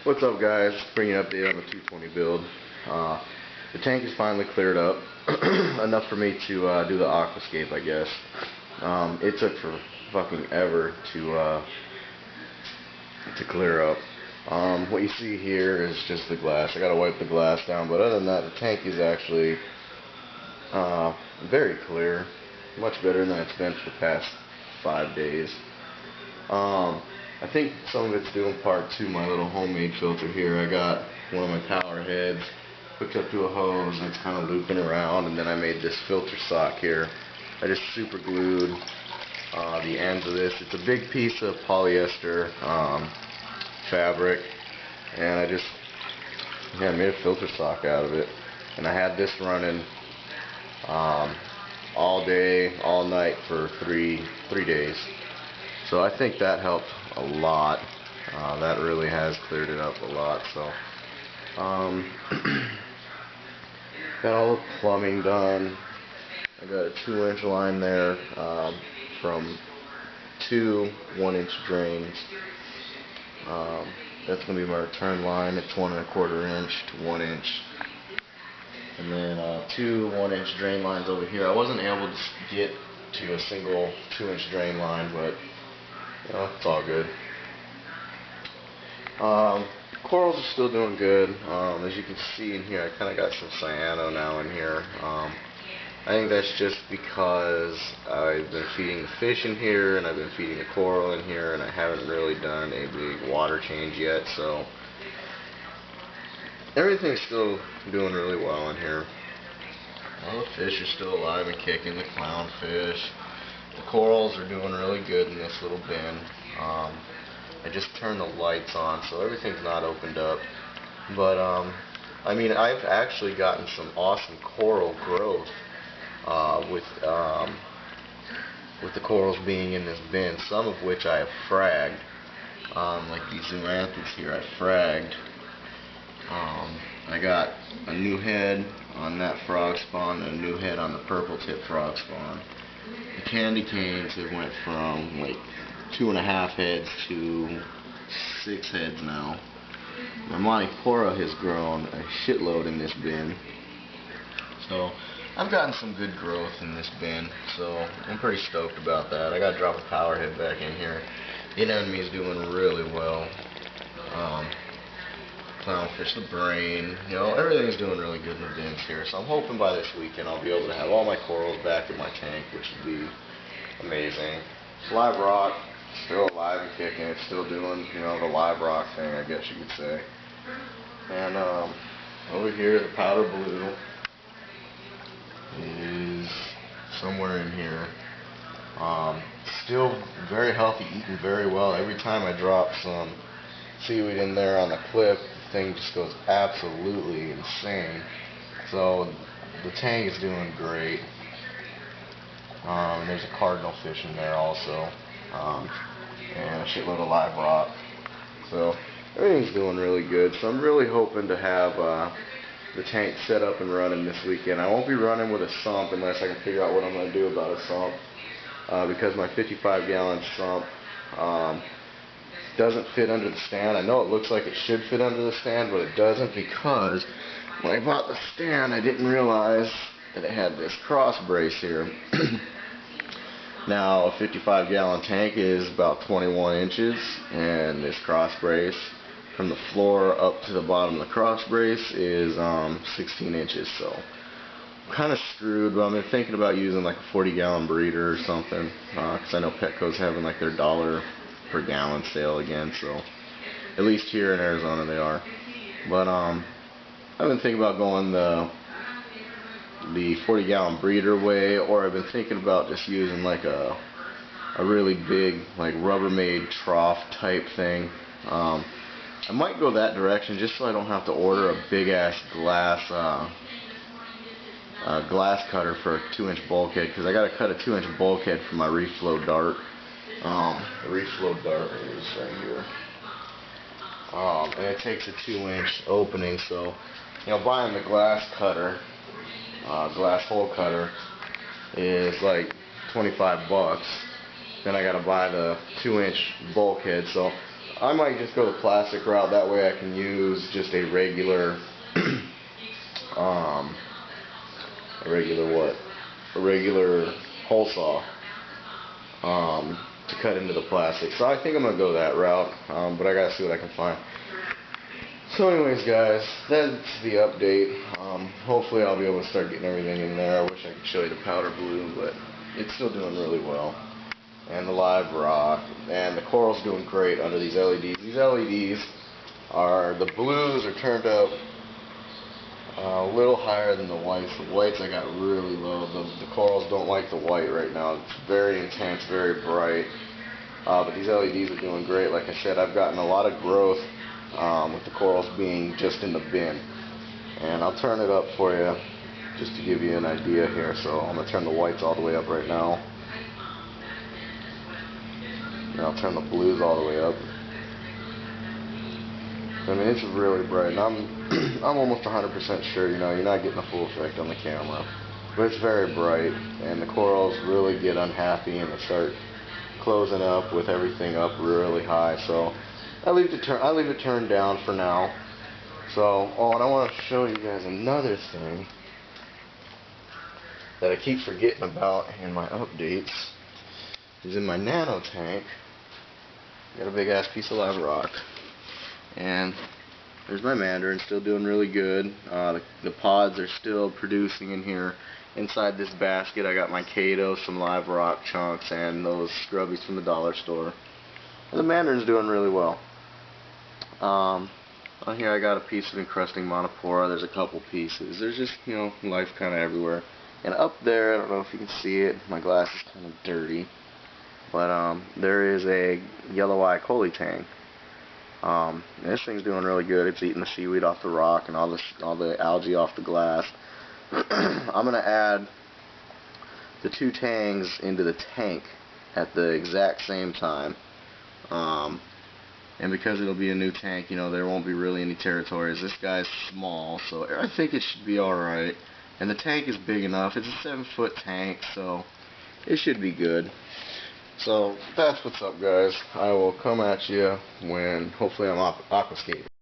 What's up, guys? Bringing an update on the 220 build. The tank is finally cleared up enough for me to do the aquascape, I guess. It took for fucking ever to clear up. What you see here is just the glass. I gotta wipe the glass down, but other than that, the tank is actually very clear, much better than it's been for the past 5 days. I think some of it's due in part to my little homemade filter here. I got one of my power heads hooked up to a hose and it's kind of looping around, and then I made this filter sock here. I just super glued the ends of this. It's a big piece of polyester fabric, and I just made a filter sock out of it. And I had this running all day, all night for three days. So I think that helped a lot. That really has cleared it up a lot. So got all the plumbing done. I got a 2-inch line there from 2 1-inch drains. That's going to be my return line. It's 1 1/4 inch to 1 inch. And then 2 1-inch drain lines over here. I wasn't able to get to a single 2-inch drain line, but you know, it's all good. Corals are still doing good. As you can see in here, I kind of got some cyano now in here. I think that's just because I've been feeding the fish in here, and I've been feeding the coral in here, and I haven't really done a big water change yet, so everything's still doing really well in here. All the fish are still alive and kicking, the clownfish. The corals are doing really good in this little bin. I just turned the lights on, so everything's not opened up. But I mean, I've actually gotten some awesome coral growth with the corals being in this bin. Some of which I have fragged, like these zoanthids here. I fragged. I got a new head on that frog spawn and a new head on the purple tip frog spawn. The candy canes have went from like 2.5 heads to 6 heads now. My Montifora has grown a shitload in this bin. So I've gotten some good growth in this bin, so I'm pretty stoked about that. I gotta drop a power head back in here. The anemone is doing really well. Clownfish, the brain, you know, everything's doing really good in the bins here. So I'm hoping by this weekend I'll be able to have all my corals back in my tank, which would be amazing. Live rock, still alive and kicking. It's still doing, you know, the live rock thing, I guess you could say. And over here, the powder blue is somewhere in here. Still very healthy, eating very well. Every time I drop some seaweed in there on the clip, the thing just goes absolutely insane. So the tank is doing great. There's a cardinal fish in there also, and a shitload of live rock. So everything's doing really good. So I'm really hoping to have the tank set up and running this weekend. I won't be running with a sump unless I can figure out what I'm going to do about a sump, because my 55-gallon sump doesn't fit under the stand. I know it looks like it should fit under the stand, but it doesn't, because when I bought the stand I didn't realize that it had this cross brace here. Now a 55-gallon tank is about 21 inches, and this cross brace from the floor up to the bottom of the cross brace is 16 inches, so I'm kind of screwed. But I've been thinking about using like a 40-gallon breeder or something, because I know Petco's having like their $1 per gallon sale again, so at least here in Arizona they are. But I've been thinking about going the 40-gallon breeder way, or I've been thinking about just using like a really big like Rubbermaid trough type thing. I might go that direction just so I don't have to order a big ass glass cutter for a 2-inch bulkhead, because I got to cut a 2-inch bulkhead for my reflow dart. The reflow dart is right here, and it takes a 2-inch opening. So, you know, buying the glass cutter, glass hole cutter, is like 25 bucks. Then I gotta buy the 2-inch bulkhead. So I might just go the plastic route. That way I can use just a regular, a regular hole saw to cut into the plastic. So I think I'm gonna go that route, but I gotta see what I can find. So anyways guys, that's the update. Hopefully I'll be able to start getting everything in there. I wish I could show you the powder blue, but it's still doing really well. And the live rock, and the coral's doing great under these LEDs. These LEDs are, the blues are turned up a little higher than the whites. The whites I got really low. The corals don't like the white right now. It's very intense, very bright. But these LEDs are doing great. Like I said, I've gotten a lot of growth with the corals being just in the bin. And I'll turn it up for you just to give you an idea here. So I'm going to turn the whites all the way up right now. And I'll turn the blues all the way up. I mean, it's really bright, and I'm almost 100% sure, you know, you're not getting the full effect on the camera, but it's very bright, and the corals really get unhappy and they start closing up with everything up really high. So I leave it turned down for now. So, and I want to show you guys another thing that I keep forgetting about in my updates. Is in my nano tank. Got a big ass piece of live rock. And there's my mandarin, still doing really good. The pods are still producing in here. Inside this basket I got my Kato, some live rock chunks, and those scrubbies from the dollar store. And the mandarin's doing really well. On here I got a piece of encrusting monopora. There's a couple pieces. There's just, you know, life kind of everywhere. And up there, I don't know if you can see it, my glass is kind of dirty, but there is a yellow eye coleottang. This thing's doing really good. It's eating the seaweed off the rock and all the algae off the glass. I'm going to add the two tangs into the tank at the exact same time. And because it'll be a new tank, you know, there won't be really any territories. This guy's small, so I think it should be alright. And the tank is big enough. It's a 7-foot tank, so it should be good. So that's what's up, guys. I will come at you when hopefully I'm aquascaping.